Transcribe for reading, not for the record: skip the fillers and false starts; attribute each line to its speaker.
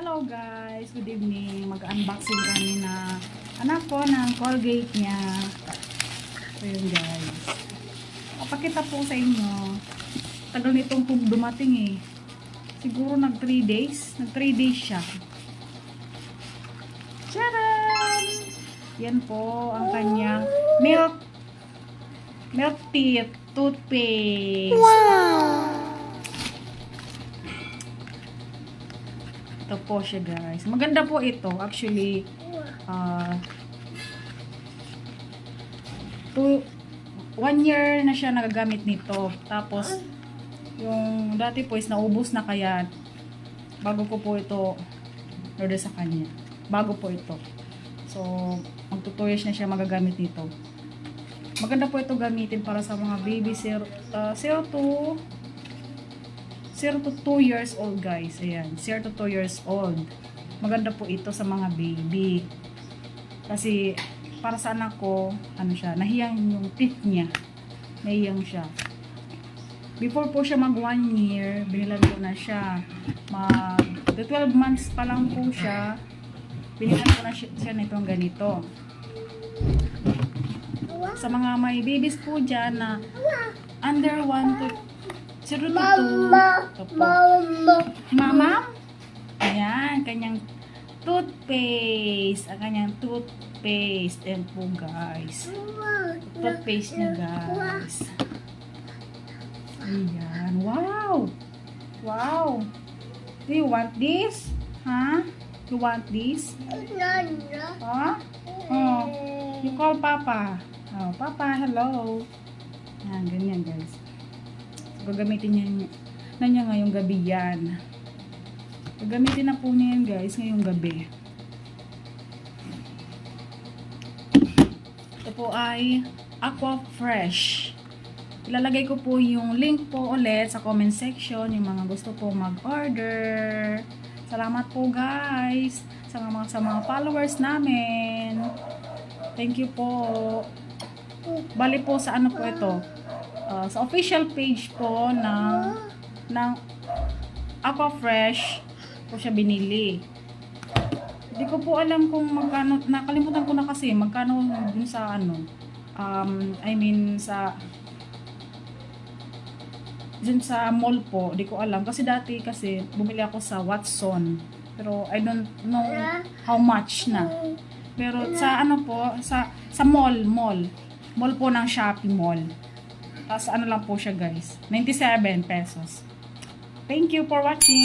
Speaker 1: Hello guys, good evening. Mag-unboxing kami na anak ko ng Colgate niya. So yun guys. Papakita po sa inyo. Tagal nitong dumating eh. Siguro nag 3 days. Nag 3 days siya. Tcharam! Yan po ang kanyang milk teeth toothpaste.
Speaker 2: Wow!
Speaker 1: Ito po siya guys. Maganda po ito. Actually, 1 year na siya nagagamit nito. Tapos, yung dati po is naubos na kaya bago ko po ito order sa kanya. Bago po ito. So, magto 2 years na siya magagamit nito. Maganda po ito gamitin para sa mga baby 0 to 2 years old guys. Ayan, 0 to 2 years old. Maganda po ito sa mga baby. Kasi para sa anak ko, ano siya, nahiyang yung teeth niya. Nahiyang siya. Before po siya mag 1 year, binilan ko na siya. Mag 12 months pa lang po siya. Binilan ko na siya nitong ganito. Sa mga may babies po dyan na under 1 to 0 to 2. Mama? Ayan, kanyang toothpaste. Ang kanyang toothpaste. Ayan po guys. Toothpaste niya guys. Ayan. Wow! Wow! Do you want this? Huh? You want this? Huh? Oh, you call Papa. Oh, Papa, hello. Ayan, ganyan guys. Gagamitin niya ngayong gabi yan. Gagamitin na po niya yan guys ngayong gabi. Ito po ay Aqua Fresh. Ilalagay ko po yung link po ulit sa comment section yung mga gusto po mag-order. Salamat po guys sa mga followers namin. Thank you po. Bali po sa ano po ito? Sa official page po ng Aqua Fresh po siya binili. Hindi ko po alam kung magkano, nakalimutan ko na kasi magkano dun sa ano, I mean sa dun sa mall po, di ko alam. Kasi dati kasi bumili ako sa Watson. Pero I don't know how much na. Pero sa ano po, sa mall po ng Shopee Mall. Tapos ano lang po siya guys, 97 pesos. Thank you for watching.